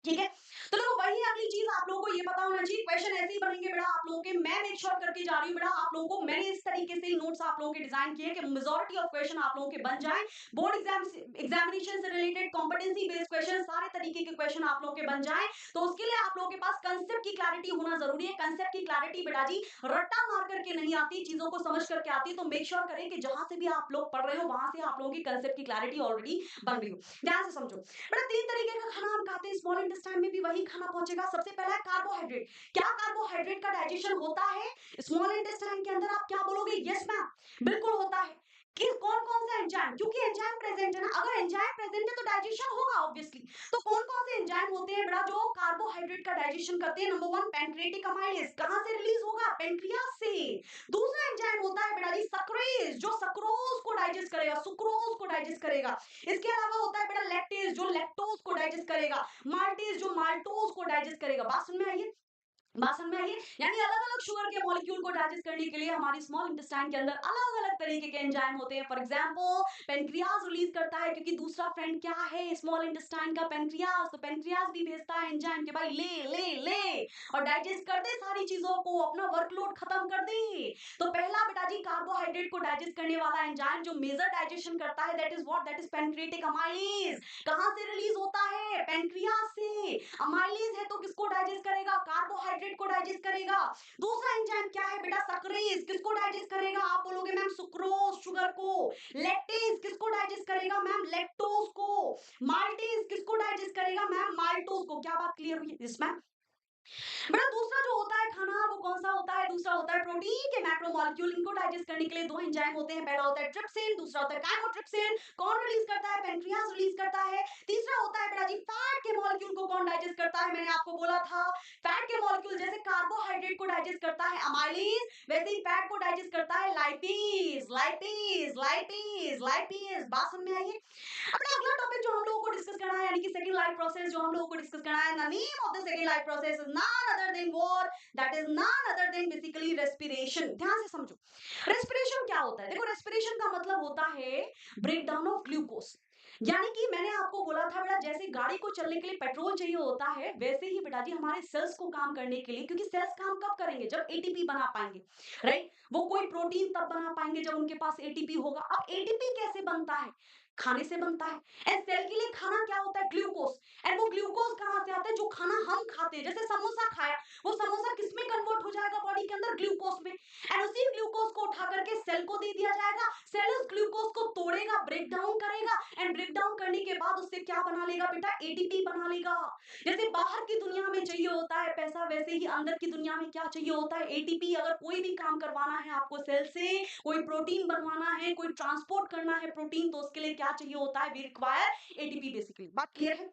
ठीक है, तो देखो वही अगली चीज आप लोगों को ये पता होना चाहिए। क्वेश्चन ऐसे ही बनेंगे बेटा आप लोगों के, मैं मेक श्योर करके जा रही हूँ बेटा आप लोगों को, मैंने इस तरीके से नोट्स आप लोगों के डिजाइन किए कि मेजॉरिटी ऑफ क्वेश्चन आप लोगों के बन जाएं। बोर्ड एग्जामिनेशन से रिलेटेड कॉम्पिटेंसी बेस्ड क्वेश्चन, सारे तरीके के क्वेश्चन आप लोगों के बन जाएं। तो उसके लिए आप लोगों के पास कंसेप्ट की क्लैरिटी होना जरूरी है। कंसेप्ट की क्लैरिटी बेटा जी रट्टा मार करके नहीं आती, चीजों को समझ करके आती। तो मेक श्योर करें कि जहां से भी आप लोग पढ़ रहे हो वहां से आप लोगों की कंसेप्ट की क्लैरिटी ऑलरेडी बन रही हो। ध्यान से समझो बेटा, तीन तरीके का खाना हम खाते हैं, स्मॉल इंटेस्टाइन में भी वही खाना पहुंचेगा। सबसे पहला है कार्बोहाइड्रेट। क्या कार्बोहाइड्रेट का डाइजेशन होता है स्मॉल इंटेस्टाइन के अंदर? आप क्या बोलोगे? यस मैम, बिल्कुल होता है। किस कौन कौन सा एंजाइम? क्योंकि एंजाइम प्रेजेंट है ना, अगर एंजाइम प्रेजेंट है तो डाइजेशन होगा ऑब्वियसली। तो कौन कौन से एंजाइम होते हैं बेटा जो कार्बोहाइड्रेट का डाइजेशन करते हैं? Number 1 pancreatic amylase. कहां से रिलीज होगा? पेनक्रियास से। दूसरा एंजाइम होता है बेटा जी सक्रेज, जो सक्रोज को डाइजेस्ट करेगा, सुक्रोज को डाइजेस्ट करेगा। इसके अलावा होता है बेटा लैक्टेज, जो लैक्टोज को डाइजेस्ट करेगा। माल्टेज, जो माल्टोज को डाइजेस्ट करेगा। बात सुन में आई है? बात समझ में आई है? यानी अलग अलग शुगर के मॉलिक्यूल को डाइजेस्ट करने के लिए हमारी स्मॉल इंटेस्टाइन के अंदर अलग अलग तरीके के एंजाइम होते हैं। फॉर एग्जांपल पेनक्रियाज रिलीज करता है, क्योंकि दूसरा फ्रेंड क्या है स्मॉल इंटेस्टाइन का? पेनक्रियाज। तो पेनक्रियाज भी भेजता है एंजाइम के भाई ले ले ले और डाइजेस्ट कर दे सारी चीजों को, अपना वर्कलोड खत्म कर दे। तो पहला बेटा जी कार्बोहाइड्रेट को डाइजेस्ट करने वाला एंजाइम जो मेजर डाइजेशन करता है, that is what? That is pancreatic amylase. कहां से रिलीज होता है? पेनक्रियाज से। अमाइलेज है तो किसको डाइजेस्ट करेगा? कार्बोहाइड्रेट को डाइजेस्ट करेगा। दूसरा एंजाइम क्या है बेटा? सक्रेज। किसको डाइजेस्ट करेगा? आप बोलोगे मैम सुक्रोज, शुगर को। लैक्टेज किसको डाइजेस्ट करेगा? मैम लैक्टोज को। माल्टेज किसको डाइजेस्ट करेगा? मैम माल्टोज को। क्या बात क्लियर हुई इसमें? बेटा दूसरा जो होता है खाना वो कौन सा होता है? दूसरा होता है प्रोटीन के मैक्रोमोलेक्यूल। इनको डाइजेस्ट करने के लिए दो एंजाइम होते हैं, पहला होता है ट्रिप्सिन, दूसरा होता है काइमोट्रिप्सिन। कौन रिलीज करता है? पेनक्रियाज रिलीज करता है। तीसरा होता है बेटा जी फैट के मॉलिक्यूल को कौन डाइजेस्ट करता है? मैंने आपको बोला था फैट के मॉलिक्यूल जैसे कार्बोहाइड्रेट को डाइजेस्ट करता है अमाइलेज, वैसे ही फैट को डाइजेस्ट करता है लाइपेज। Lipase lipase lipase. बात समझ में आई है? अपना अगला टॉपिक जो हम लोगों को डिस्कस करना है, यानी कि सेकंड लाइफ प्रोसेस जो हम लोगों को डिस्कस करना है, the name of the second life process is none other than what? That is none other than basically respiration. ध्यान से समझो रेस्पिरेशन क्या होता है। देखो रेस्पिरेशन का मतलब होता है ब्रेक डाउन ऑफ ग्लूकोज। यानी कि मैंने आपको बोला था बेटा, जैसे गाड़ी को चलने के लिए पेट्रोल चाहिए होता है, वैसे ही बेटा जी हमारे सेल्स को काम करने के लिए, क्योंकि सेल्स काम कब करेंगे, जब एटीपी बना पाएंगे, राइट। वो कोई प्रोटीन तब बना पाएंगे जब उनके पास एटीपी होगा। अब एटीपी कैसे बनता है, खाने से बनता है। एंड सेल के लिए खाना क्या होता है, ग्लूकोज। एंड वो ग्लूकोज कहां से आता है, जो खाना हम खाते हैं, जैसे समोसा खाया, वो समोसा किस में कन्वर्ट हो जाएगा बॉडी के अंदर, ग्लूकोज में। एंड उसी ग्लूकोज को उठा करके सेल को दे दिया जाएगा। सेल उस ग्लूकोज को तोड़ेगा, ब्रेक डाउन करेगा, एंड ब्रेक डाउन करने के बाद उससे क्या बना लेगा बेटा, एटीपी बना लेगा। जैसे बाहर की दुनिया में चाहिए होता है पैसा, वैसे ही अंदर की दुनिया में क्या चाहिए होता है, एटीपी। अगर कोई भी काम करवाना है आपको सेल से, कोई प्रोटीन बनवाना है, कोई ट्रांसपोर्ट करना है प्रोटीन, तो उसके लिए क्या चाहिए होता है, वी रिक्वायर एटीपी बेसिकली। बात क्लियर है,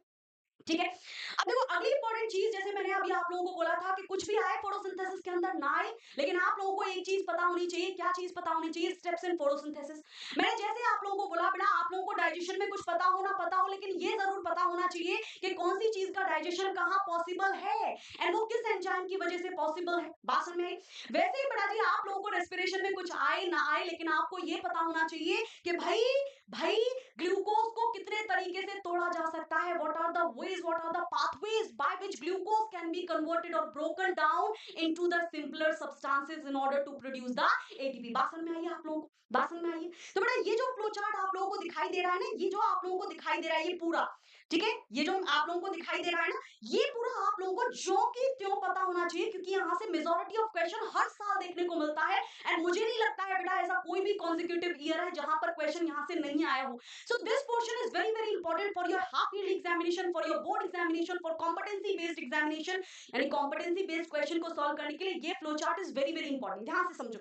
ठीक है। अब देखो अगली इंपॉर्टेंट चीज, जैसे मैंने अभी आप लोगों को बोला था कि कुछ भी आए फोटोसिंथेसिस के अंदर ना आए, लेकिन आप लोगों को एक चीज पता होनी चाहिए। क्या चीज पता होनी चाहिए, स्टेप्स इन फोटोसिंथेसिस। मैंने जैसे आप लोगों को बोला बेटा, आप लोगों को डाइजेशन में कुछ पता हो ना पता हो, लेकिन ये जरूर पता होना चाहिए कि कौन सी चीज का डाइजेशन कहाँ पॉसिबल है, एंड वो किस एंजाइम की वजह से पॉसिबल है। बात समझ में आई? वैसे ही बेटा जी आप लोगों को रेस्पिरेशन में कुछ आए ना आए, लेकिन आपको ये पता होना चाहिए कि भाई भाई ग्लूकोज को कितने तरीके से तोड़ा जा सकता है, what are the ways, what are the pathways by which glucose can be converted or broken down into the simpler substances in order to produce the ATP। बात समझ में आई है आप लोगों को, बात समझ में आई है? तो बेटा ये जो फ्लो चार्ट आप लोगों को दिखाई दे रहा है ना, ये जो आप लोगों को दिखाई दे रहा है ये पूरा, ठीक है, ये जो आप लोगों को दिखाई दे रहा है ना, ये पूरा आप लोगों को ज्यों की त्यों पता होना चाहिए, क्योंकि यहाँ से मेजॉरिटी ऑफ क्वेश्चन हर साल देखने को मिलता है। एंड मुझे नहीं लगता है बेटा ऐसा कोई भी कॉन्जिक्यूटिव ईयर है जहां पर क्वेश्चन यहाँ से नहीं आया हो। So this portion is very very important for your half yearly examination, for your board examination, for competency based examination। यानी competency based question को solve करने के लिए ये flow chart is very very important, ध्यान से समझो,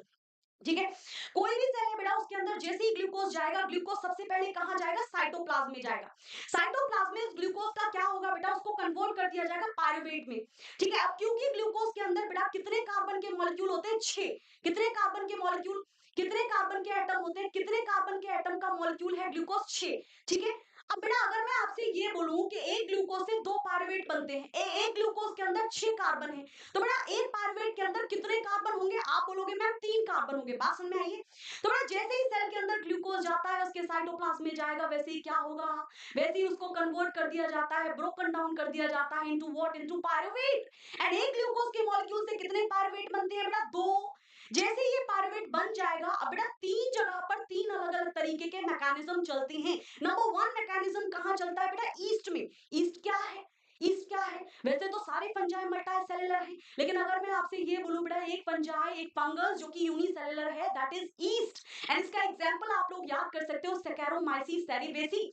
ठीक है। कोई भी सेल है बेटा, उसके अंदर जैसे ही ग्लूकोज जाएगा, ग्लूकोज सबसे पहले कहां जाएगा, साइटोप्लाज्म में जाएगा। साइटोप्लाज्म में ग्लूकोज का क्या होगा बेटा, उसको कन्वर्ट कर दिया जाएगा पायरुवेट में, ठीक है। अब क्योंकि ग्लूकोज के अंदर बेटा कितने कार्बन के मॉलिक्यूल होते हैं, 6। कितने कार्बन के मॉलिक्यूल, कितने कार्बन के एटम होते हैं, कितने कार्बन के एटम का मॉलिक्यूल है ग्लूकोज, 6, ठीक है। अब बेटा अगर मैं आपसे ये बोलूं कि एक ग्लूकोज से 2 पायरुवेट बनते हैं, एक ग्लूकोज के अंदर 6 कार्बन है, तो बेटा एक पायरुवेट के अंदर कितने कार्बन होंगे, आप बोलोगे मैम 3 कार्बन होंगे। बात समझ में आई है? तो बेटा जैसे ही सेल के अंदर ग्लूकोज जाता है, उसके साइटोप्लाज्म में जाएगा, वैसे ही क्या होगा, वैसे ही उसको कन्वर्ट कर दिया जाता है, ब्रोकन डाउन कर दिया जाता है into what, into pyruvate. And एक ग्लूकोज के मॉलिक्यूल से कितने पायरुवेट बनते हैं बेटा, 2। जैसे ही ये पायरुवेट बन जाएगा, अब बेटा 3 जगह पर 3 अलग अलग तरीके के मैकेनिज्म चलते हैं। नंबर 1 मैकेनिज्म कहां चलता है बेटा, ईस्ट में। ईस्ट क्या है, ईस्ट क्या है, वैसे तो सारे फंजाई मल्टी सेलुलर हैं, लेकिन अगर मैं आपसे ये बोलूं बेटा, एक फंजाई एक फंगस जो कि यूनिसेलुलर है, दैट इज ईस्ट। एंड इसका एग्जांपल आप लोग याद कर सकते हो, सैकेरोमाइसिस सेरिबेसी।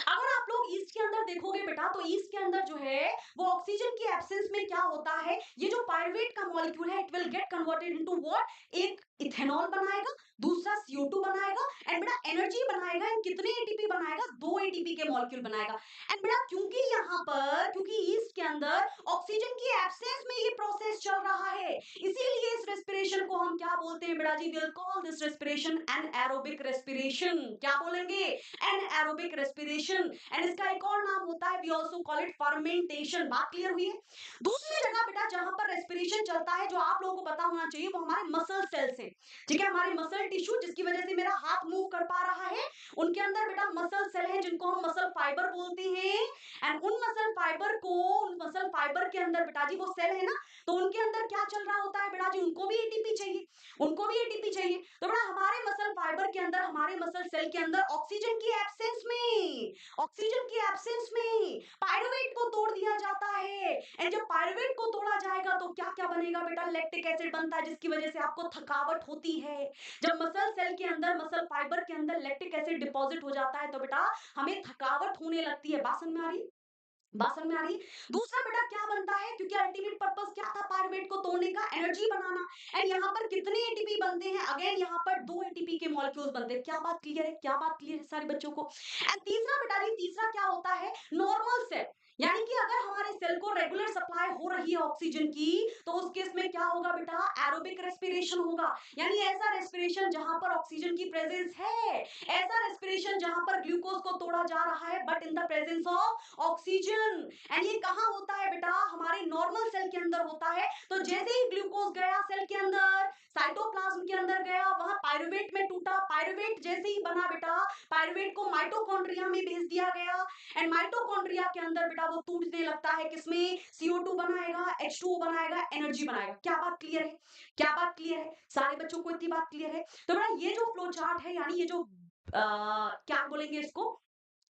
अगर आप लोग ईस्ट के अंदर देखोगे बेटा, तो ईस्ट के अंदर जो है वो ऑक्सीजन की एब्सेंस में क्या होता है, ये जो पायरुवेट का मॉलिक्यूल है, it will get converted into what, एक इथेनॉल बनाएगा, दूसरा CO2 बनाएगा, एंड बेटा एनर्जी बनाएगा। एंड कितने एटीपी बनाएगा, 2 एटीपी के मॉलिक्यूल बनाएगा। एंड बेटा क्योंकि यहाँ पर, क्योंकि ईस्ट के अंदर ऑक्सीजन की एब्सेंस में ये प्रोसेस चल रहा है, इसीलिए इस रेस्पिरेशन को हम क्या बोलते हैं बेटा जी, will call this respiration anaerobic respiration. क्या बोलेंगे, एनाएरोबिक रेस्पिरेशन। एंड इसका एक और नाम होता है, we also call it fermentation. बात क्लियर हुई है? दूसरी जगह बेटा जहां पर रेस्पिरेशन चलता है, जो आप लोगों को पता होना चाहिए, वो हमारे मसल सेल्स हैं, ठीक है, हमारे मसल टिश्यू, जिसकी वजह से मेरा हाथ मूव कर पा रहा है, उनके अंदर बेटा मसल सेल है, जिनको हम मसल फाइबर बोलते हैं। एंड उन मसल फाइबर को, उन मसल फाइबर के अंदर बेटा जी वो सेल है ना, तो उनके अंदर क्या चल रहा होता है बेटा जी, उनको भी एटीपी चाहिए, उनको भी एटीपी चाहिए। तो बेटा हमारे मसल फाइबर के अंदर, हमारे मसल सेल के अंदर ऑक्सीजन की एब्सेंस में, ऑक्सीजन की एब्सेंस में पायरुवेट को तोड़ दिया जाता है। एंड जब पायरुवेट को तोड़ा जाएगा तो क्या क्या बनेगा बेटा, लैक्टिक एसिड बनता है, जिसकी वजह से आपको थकावट होती है। जब मसल सेल के अंदर, मसल फाइबर के अंदर लैक्टिक एसिड डिपॉजिट हो जाता है, तो बेटा हमें थकावट होने लगती है। बात समझ में आ रही, बात समझ में आ रही? दूसरा बेटा क्या बनता है, क्योंकि अल्टीमेट पर्पस क्या था पायरुवेट को तोड़ने का, एनर्जी बनाना। एंड यहाँ पर कितने एटीपी बनते हैं, अगेन यहाँ पर 2 एटीपी के मॉलिक्यूल्स बनते हैं। क्या बात क्लियर है, क्या बात क्लियर है सारे बच्चों को? एंड तीसरा बेटा जी, तीसरा क्या होता है, नॉर्मल सेल। यानी कि अगर हमारे सेल को रेगुलर सप्लाई हो रही है ऑक्सीजन की, तो उस केस में क्या होगा बेटा, एरोबिक रेस्पिरेशन होगा। यानी ऐसा रेस्पिरेशन जहां पर ऑक्सीजन की प्रेजेंस है, ऐसा रेस्पिरेशन जहां पर ग्लूकोज को तोड़ा जा रहा है, but in the presence of oxygen. And ये कहां होता है बेटा, हमारे नॉर्मल सेल के अंदर होता है। तो जैसे ही ग्लूकोज गया सेल के अंदर, साइटोप्लाज्म के अंदर गया, वहां पायरुवेट में टूटा, पायरुवेट जैसे ही बना बेटा, पायरुवेट को माइटोकॉन्ड्रिया में भेज दिया गया एंड माइटोकॉन्ड्रिया के अंदर बेटा वो टूटने लगता है, किसमें? CO2 बनाएगा, H2O बनाएगा, एनर्जी बनाएगा। क्या बात क्लियर है? क्या बात क्लियर है? सारे बच्चों को इतनी बात क्लियर है? तो बेटा ये जो फ्लो चार्ट है, यानी ये जो क्या बोलेंगे इसको,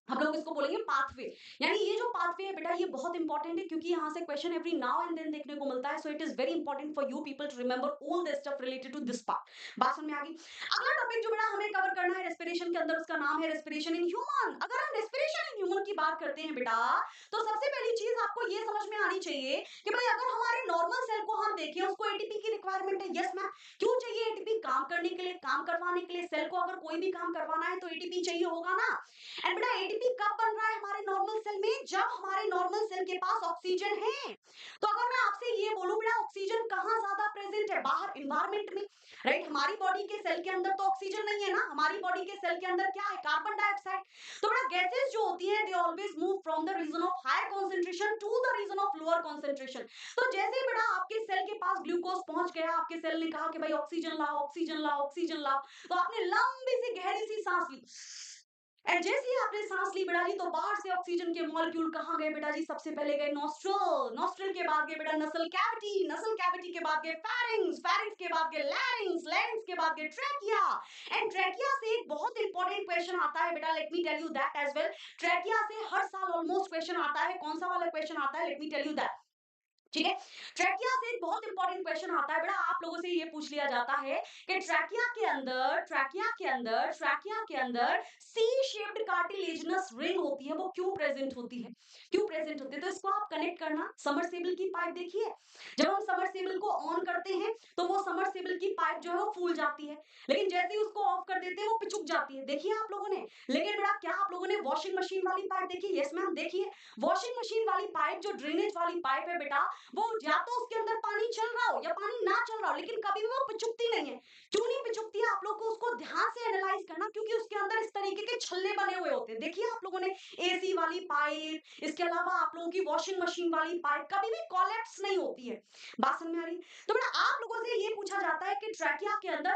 हम लोग इसको बोलेंगे पाथवे। यानी ये जो पाथवे है बेटा, ये बहुत इंपॉर्टेंट है क्योंकि यहाँ से question every now and then देखने को मिलता है। So it is very important for you people to remember all the stuff related to this part. बात समझ में आ गई? अगला टॉपिक जो बेटा हमें कवर करना है रेस्पिरेशन के अंदर, उसका नाम है रेस्पिरेशन इन ह्यूमन। अगर हम रेस्पिरेशन इन ह्यूमन की बात करते हैं बेटा, तो सबसे पहली चीज आपको ये समझ में आनी चाहिए कि भाई अगर हमारे नॉर्मल सेल को हम देखें, उसको एटीपी की रिक्वायरमेंट है। यस मैम, क्यों चाहिए एटीपी? काम करने के लिए, काम करवाने के लिए। सेल को अगर कोई भी काम करवाना है तो एटीपी चाहिए होगा ना। एंड बेटा एटीपी कब बन रहा है हमारे नॉर्मल सेल में? जब हमारे नॉर्मल सेल के पास ऑक्सीजन है। तो अगर मैं आपसे ये बोलूं बेटा ऑक्सीजन कहाँ ज्यादा प्रेजेंट है? बाहर एनवायरमेंट में, राइट? हमारी बॉडी के सेल के अंदर तो ऑक्सीजन नहीं है ना, हमारी बॉडी के सेल के अंदर क्या है? Carbon dioxide. तो बेटा गैसेस जो होती हैं, they always move from the region of higher concentration to the region of lower concentration. तो जैसे बेटा आपके सेल के पास ग्लूकोज पहुंच गया, आपके सेल ने कहा कि भाई ऑक्सीजन लाओ, ऑक्सीजन लाओ, ऑक्सीजन लाओ, तो आपने लंबी सी गहरी सी सांस ली। एंड जैसे ही आपने सांस ली बेटा जी, तो बाहर से ऑक्सीजन के मॉलिक्यूल कहाँ गए बेटा जी? सबसे पहले गए नॉस्ट्रल, नॉस्ट्रल के बाद गए बेटा नसल कैविटी, नसल कैविटी के बाद गए फेरिंग्स, फेरिंग्स के बाद गए लैरिंग्स, लैरिंग्स के बाद गए ट्रैकिया। एंड ट्रैकिया से एक बहुत इंपॉर्टेंट क्वेश्चन आता है बेटा, let me tell you that as well. Trachea से हर साल ऑलमोस्ट क्वेश्चन आता है। कौन सा वाला क्वेश्चन आता है? Let me tell you that. ठीक है, ट्रैकिया से एक बहुत इंपॉर्टेंट क्वेश्चन आता है बेटा, आप लोगों से ये पूछ लिया जाता है कि ट्रैकिया के अंदर, ट्रैकिया के अंदर, ट्रैकिया के अंदर सी शेप्ड कार्टिलेजिनस रिंग होती है, वो क्यों प्रेजेंट होती है? क्यों प्रेजेंट होती है? तो इसको आप कनेक्ट करना, समरसेबल की पाइप देखिए, जब हम समरसेबल को ऑन करते हैं तो वो समरसेबल की पाइप जो है वो फूल जाती है, लेकिन जैसे ही उसको ऑफ कर देते हैं वो पिचुक जाती है। देखिए आप लोगों ने। लेकिन बेटा क्या आप लोगों ने वॉशिंग मशीन वाली पाइप देखी? यस मैम, देखिए वॉशिंग मशीन वाली पाइप, जो ड्रेनेज वाली पाइप है बेटा, वो या तो उसके अंदर पानी चल रहा हो या पानी ना चल रहा हो, लेकिन कभी भी वो पिचुकती नहीं है। क्यों नहीं पिचुकती है? आप लोग को उसको ध्यान से एनालाइज करना, क्योंकि उसके अंदर इस तरीके के छल्ले बने हुए होते हैं। देखिए आप लोगों ने एसी वाली पाइप, इसके अलावा आप लोगों की वॉशिंग मशीन वाली पाइप कभी भी कोलैप्स नहीं होती है। बात समझ में आ रही? तो बेटा आप लोगों से ये पूछा जाता है कि ट्रैकिया के अंदर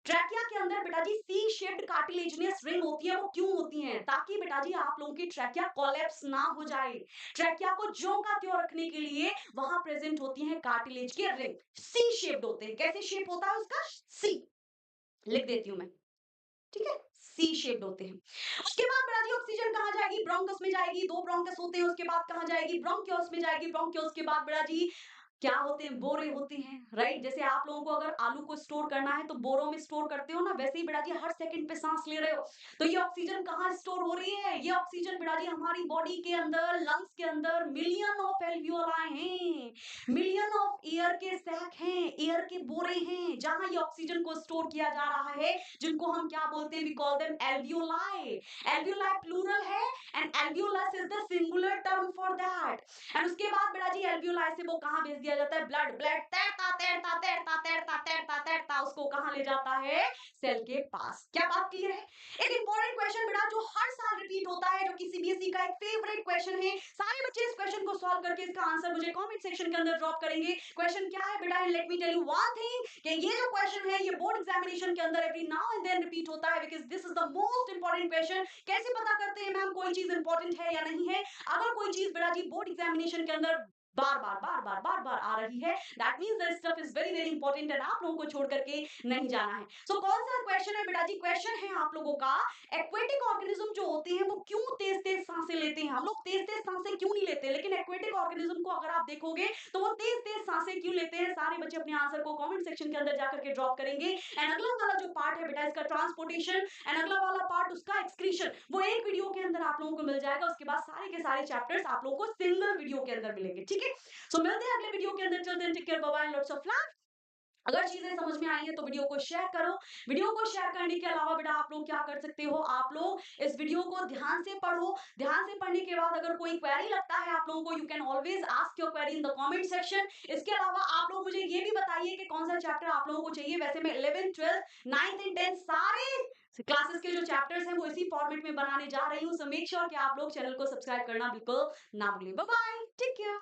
ट्रैकिया के अंदर बेटा जी सी शेप्ड कार्टिलेजिनियस रिंग होती है, वो क्यों होती है? ताकि बेटा जी आप लोगों की ट्रैकिया कोलैप्स ना हो जाए। ट्रैकिया को ज्यों का त्यों रखने के लिए वहां प्रेजेंट होती है कार्टिलेज के रिंग, सी शेप्ड होते हैं। कैसे शेप होता है उसका? सी, लिख देती हूं मैं, ठीक है, सी शेप्ड होते हैं। उसके बाद बेटा जी ऑक्सीजन कहां जाएगी? ब्रोंकस में जाएगी। दो ब्रोंकस होते हैं, उसके बाद कहां जाएगी? ब्रोंकियोस में जाएगी। ब्रोंकियोस के बाद बेटा जी क्या होते हैं? बोरे होते हैं, राइट? जैसे आप लोगों को अगर आलू को स्टोर करना है तो बोरों में स्टोर करते हो ना, वैसे ही बेटा जी हर सेकंड पे सांस ले रहे हो, तो ये ऑक्सीजन कहाँ स्टोर हो रही है? ये ऑक्सीजन बेटा जी हमारी बॉडी के अंदर, लंग्स के अंदर मिलियन ऑफ एल्वियोलाई हैं, मिलियन ऑफ एयर के सैक हैं, एयर के बोरे हैं, जहां ये ऑक्सीजन को स्टोर किया जा रहा है, जिनको हम क्या बोलते हैं? We call them alveoli. Alveoli plural है and alveolus is the singular term for that. And उसके बाद बेटा जी एल्वियोलाई से वो कहां भेज दिया जाता है? ब्लड, ब्लड तैरता तैरता तैरता तैरता तैरता तैरता उसको कहां ले जाता है? सेल के पास। क्या बात क्लियर है? एक इंपॉर्टेंट क्वेश्चन बेटा जो हर साल रिपीट होता है, जो कि सीबीएसई का एक फेवरेट क्वेश्चन है। सारे बच्चे इस क्वेश्चन को सॉल्व करके इसका आंसर मुझे कमेंट सेक्शन के अंदर ड्रॉप करेंगे। क्वेश्चन क्या है बेटा? Let me tell you one thing, कि ये जो क्वेश्चन है ये बोर्ड एग्जामिनेशन के अंदर every now and then repeat होता है, because this is the most important question. कैसे पता करते हैं मैम कोई चीज इंपॉर्टेंट है या नहीं है? अगर कोई चीज बेटा जी बोर्ड एग्जामिनेशन के अंदर बार बार आ रही है, that means the stuff is very very important and आप लोगों को छोड़ करके नहीं जाना है। सो कौन सा क्वेश्चन है बेटा जी? क्वेश्चन है आप लोगों का, एक्वेटिक ऑर्गेनिज्म जो होते हैं वो क्यों तेज तेज सांसें लेते हैं? हम लोग तेज तेज सांसें क्यों नहीं लेते, लेकिन एक्वेटिक ऑर्गेनिज्म को अगर आप देखोगे तो वो तेज तेज सांसें क्यों लेते हैं? सारे बच्चे अपने आंसर को कमेंट सेक्शन के अंदर जाकर के ड्रॉप करेंगे। एंड अगला वाला जो पार्ट है बेटा इसका ट्रांसपोर्टेशन, एंड अगला वाला पार्ट उसका एक्सक्रीशन, वो एक वीडियो के अंदर आप लोगों को मिल जाएगा। उसके बाद सारे के सारे चैप्टर्स आप लोगों को सिंगल वीडियो के अंदर मिलेंगे, ठीक है? सो मिलते हैं अगले वीडियो के अंदर। चलते हैं, take care, bye bye, lots of love. अगर चीजें समझ में आई है तो वीडियो को शेयर करो। वीडियो को शेयर करने के अलावा बेटा आप लोग क्या कर सकते हो? आप लोग इस वीडियो को ध्यान से पढ़ो। ध्यान से पढ़ने के बाद अगर कोई क्वेरी लगता है आप लोगों को, you can always ask your query in the comment section. इसके अलावा आप लोग मुझे ये भी बताइए कि कौन सा चैप्टर आप लोगों को चाहिए। वैसे मैं 11th 12th 9th and 10th सारे क्लासेस के जो चैप्टर्स हैं वो इसी फॉर्मेट में बनाने जा रही हूँ। सो मेक श्योर कि आप लोग चैनल को सब्सक्राइब करना बिल्कुल ना भूलें। Bye bye, take care.